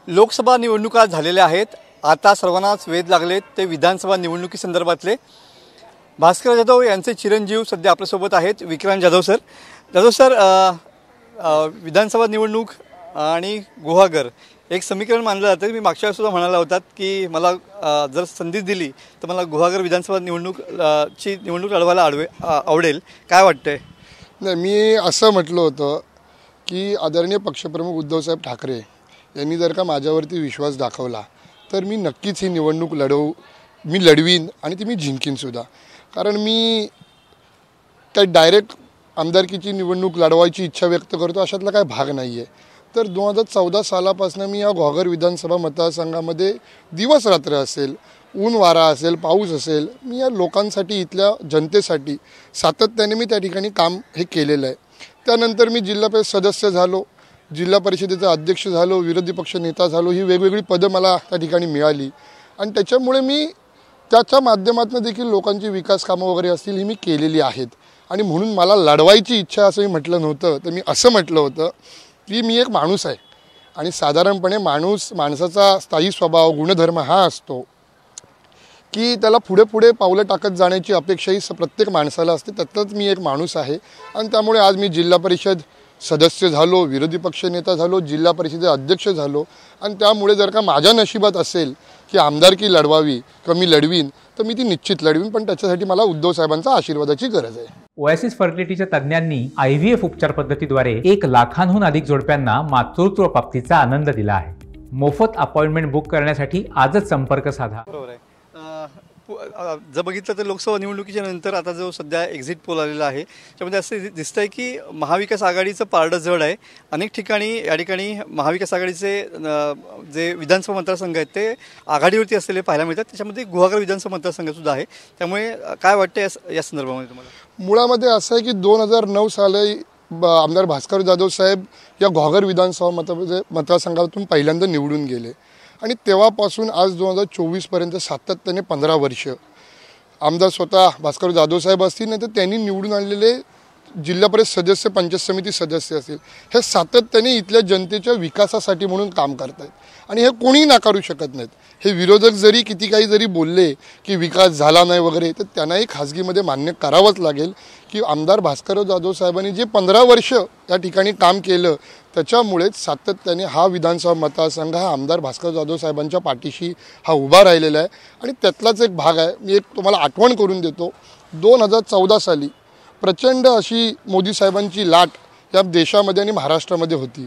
लोकसभा निवडणुका झालेल्या आहेत. आता सर्वांनाच वेध लागलेत ते विधानसभा निवडणुकीसंदर्भातले. भास्कर जाधव यांचे चिरंजीव सध्या आपल्यासोबत आहेत, विक्रांत जाधव सर. जाधव सर, विधानसभा निवडणूक आणि गुहागर एक समीकरण मानलं जातं. मी मागच्या वेळेसुद्धा म्हणाला होतात की मला जर संधी दिली तर मला गुहागर विधानसभा निवडणूक लढवायला आवडेल. काय वाटतंय? नाही, मी असं म्हटलं होतं की आदरणीय पक्षप्रमुख उद्धवसाहेब ठाकरे यांनी जर का माझ्यावरती विश्वास दाखवला तर मी नक्कीच ही निवडणूक लढवीन आणि ती मी जिंकीनसुद्धा. कारण मी त्या डायरेक्ट आमदारकीची निवडणूक लढवायची इच्छा व्यक्त करतो अशातला काय भाग नाही आहे. तर 2014 सालापासून मी या गुहागर विधानसभा मतदारसंघामध्ये दिवस रात्र असेल, ऊन वारा असेल, पाऊस असेल, मी या लोकांसाठी, इथल्या जनतेसाठी सातत्याने मी त्या ठिकाणी काम हे केलेलं आहे. त्यानंतर मी जिल्हा परिषद सदस्य झालो, जिल्हा परिषदेचा अध्यक्ष झालो, विरोधी पक्ष नेता झालो. ही वेगवेगळी पदं मला त्या ठिकाणी मिळाली आणि त्याच्यामुळे मी त्याच्या माध्यमातून देखील लोकांची विकास कामं वगैरे असतील ही मी केलेली आहेत. आणि म्हणून मला लढवायची इच्छा असं मी म्हटलं नव्हतं, तर मी असं म्हटलं होतं की मी एक माणूस आहे आणि साधारणपणे माणसाचा स्थायी स्वभाव, गुणधर्म हा असतो की त्याला पुढे पुढे पावलं टाकत जाण्याची अपेक्षा ही प्रत्येक माणसाला असते. त्यातच मी एक माणूस आहे आणि त्यामुळे आज मी जिल्हा परिषद सदस्य झालो, विरोधी पक्ष नेता झालो, जिल्हा परिषदेचा अध्यक्ष झालो. आणि त्यामुळे जर का माझ्या नशिबात असेल की आमदारकी लढवावी किंवा मी लढवीन तर मी ती निश्चित लढवीन. पण त्याच्यासाठी मला उद्धव साहेबांचा आशीर्वादाची गरज आहे. ओएसिस फर्टिलिटीच्या तज्ञांनी IVF उपचार पद्धतीद्वारे 1 लाखांहून अधिक जोडप्यांना मातृत्व प्राप्तीचा आनंद दिला आहे. मोफत अपॉइंटमेंट बुक करण्यासाठी आजच संपर्क साधा. बरोबर आहे. जर बघितलं तर लोकसभा निवडणुकीच्या नंतर आता जो सध्या एक्झिट पोल आलेला आहे त्यामध्ये असं दिसतंय की महाविकास आघाडीचं पारडं जड आहे. अनेक ठिकाणी या ठिकाणी महाविकास आघाडीचे जे विधानसभा मतदारसंघ आहेत ते आघाडीवरती असलेले पाहायला मिळतात. त्याच्यामध्ये गुहागर विधानसभा मतदारसंघसुद्धा आहे. त्यामुळे काय वाटतं या संदर्भामध्ये तुम्हाला? मुळामध्ये असं आहे की 2009 साली आमदार भास्कर जाधव साहेब या गुहागर विधानसभा मतदारसंघातून पहिल्यांदा निवडून गेले आणि तेव्हापासून आज 2024पर्यंत सातत्याने 15 वर्ष आमदार स्वतः भास्कर जाधव साहेब असतील, नाही तर त्यांनी निवडून आणलेले जिल्हा परिषद सदस्य, पंचायत समिती सदस्य असतील, हे सातत्याने इथल्या जनतेच्या विकासासाठी म्हणून काम करत आहेत आणि हे कोणीही नाकारू शकत नाहीत. हे विरोधक जरी किती काही जरी बोलले की विकास झाला नाही वगैरे, तर त्यांनाही खाजगीमध्ये मान्य करावंच लागेल की आमदार भास्कर जाधव साहेबांनी जे 15 वर्ष या ठिकाणी काम केलं त्याच्यामुळेच सातत्याने हा विधानसभा मतदारसंघ हा आमदार भास्कर जाधव साहेबांच्या पाठीशी हा उभा राहिलेला आहे. आणि त्यातलाच एक भाग आहे. मी एक तुम्हाला आठवण करून देतो. 2014 साली प्रचंड अशी मोदी साहेबांची लाट या देशामध्ये आणि महाराष्ट्रामध्ये होती.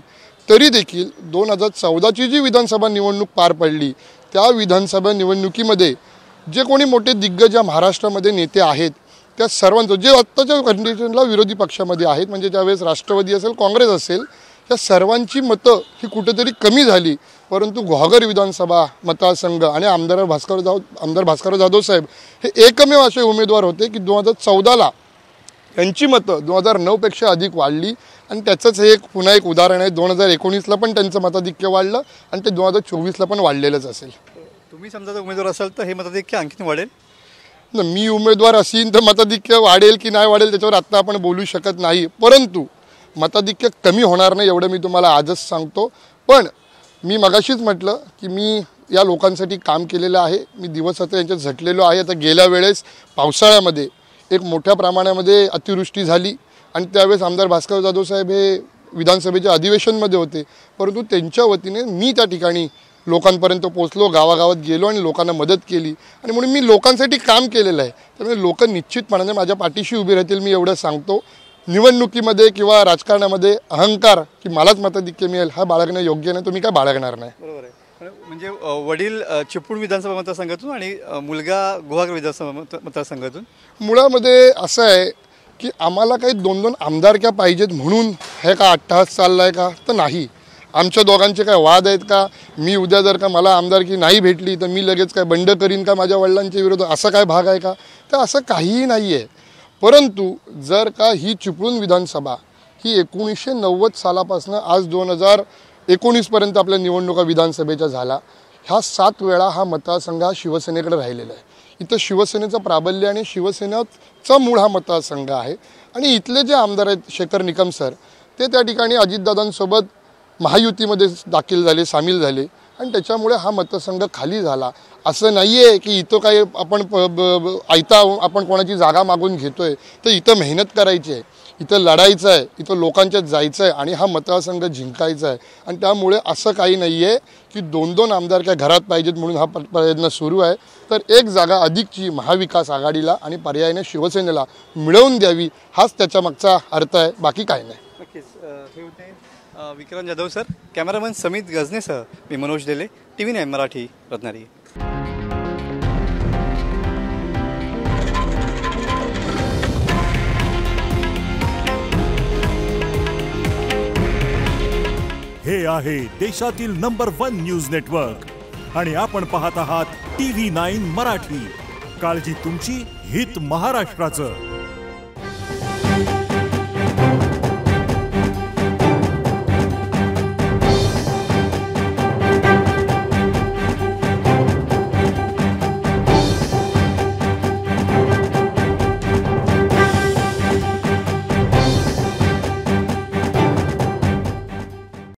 तरी देखील 2014ची जी विधानसभा निवडणूक पार पडली त्या विधानसभा निवडणुकीमध्ये जे कोणी मोठे दिग्गज या महाराष्ट्रामध्ये नेते आहेत त्या सर्वांचं, जे आत्ताच्या कंडिशनला विरोधी पक्षामध्ये आहेत, म्हणजे ज्यावेळेस राष्ट्रवादी असेल, काँग्रेस असेल, या सर्वांची मतं ही कुठेतरी कमी झाली. परंतु गुहागर विधानसभा मतदारसंघ आणि आमदार भास्कर जाधव साहेब हे एकमेव असे उमेदवार होते की 2014ला यांची मतं 2009पेक्षा अधिक वाढली. आणि त्याचंच हे पुन्हा एक उदाहरण आहे. 2019ला पण त्यांचं मताधिक्य वाढलं आणि ते 2024ला पण वाढलेलंच असेल. तुम्ही समजा उमेदवार असाल तर हे मताधिक्य आणखीन वाढेल? मी उमेदवार असीन तर मताधिक्य वाढेल की नाही वाढेल त्याच्यावर आत्ता आपण बोलू शकत नाही. परंतु मताधिक्य कमी होणार नाही एवढं मी तुम्हाला आजच सांगतो. पण मी मगाशीच म्हटलं की मी या लोकांसाठी काम केलेलं आहे. मी दिवस आता यांच्यात झटलेलो आहे. आता गेल्या वेळेस पावसाळ्यामध्ये एक मोठ्या प्रमाणामध्ये अतिवृष्टी झाली आणि त्यावेळेस आमदार भास्कर जाधव साहेब हे विधानसभेच्या अधिवेशनमध्ये होते. परंतु त्यांच्या वतीने मी त्या ठिकाणी लोकांपर्यंत पोहोचलो, गावागावात गेलो आणि लोकांना मदत केली आणि म्हणून मी लोकांसाठी काम केलेलं आहे. त्यामुळे लोक निश्चितपणाने माझ्या पाठीशी उभी राहतील. मी एवढं सांगतो. निवडणुकीमध्ये किंवा राजकारणामध्ये अहंकार की मलाच मताधिक्य मिळेल हा बाळगणं योग्य नाही. तुम्ही काय बाळगणार नाही. बरोबर आहे. म्हणजे वडील चिपळूण विधानसभा मतदारसंघातून आणि मुलगा गुहागर विधानसभा मतदारसंघातून. मुळामध्ये असं आहे की आम्हाला काही 2-2 आमदारक्या पाहिजेत म्हणून हे का अट्टहास चालला आहे का? तर नाही. आमच्या दोघांचे काय वाद आहेत का? मी उद्या जर का मला आमदारकी नाही भेटली तर मी लगेच काय बंड करीन का माझ्या वडिलांच्या विरोधात? असा काय भाग आहे का? तर असं काहीही नाही आहे. परंतु जर का ही चिपळूण विधानसभा ही 1990 सालापासून आज 2019पर्यंत आपल्या निवडणुका विधानसभेच्या झाला, ह्या 7 वेळा हा मतदारसंघ हा शिवसेनेकडे राहिलेला आहे. इथं शिवसेनेचं प्राबल्य आणि शिवसेनेचा मूळ हा मतदारसंघ आहे. आणि इथले जे आमदार आहेत शेखर निकम सर, ते त्या ठिकाणी अजितदादांसोबत महायुतीमध्ये दाखल झाले, सामील झाले आणि त्याच्यामुळे हा मतदारसंघ खाली झाला. असं नाही आहे की इथं काही आपण आपण कोणाची जागा मागून घेतोय, तर इथं मेहनत करायची आहे, इथं लढायचं आहे, इथं लोकांच्यात जायचं आहे आणि हा मतदारसंघ जिंकायचा आहे. आणि त्यामुळे असं काही नाही आहे की 2-2 आमदार काय घरात पाहिजेत म्हणून हा प्रयत्न सुरू आहे. तर एक जागा अधिकची महाविकास आघाडीला आणि पर्यायाने शिवसेनेला मिळवून द्यावी, हाच त्याच्या मागचा अर्थ आहे, बाकी काही नाही. नक्कीच हे होते विक्रांत जाधव सर. कॅमेरामन समित गजनेसह मी मनोज डेले, TV9 मराठी, रत्नागिरी. हे आहे देशातील नंबर 1 न्यूज नेटवर्क आणि आपण पाहत आहात TV9 मराठी. काळजी तुमची, हित महाराष्ट्राचं.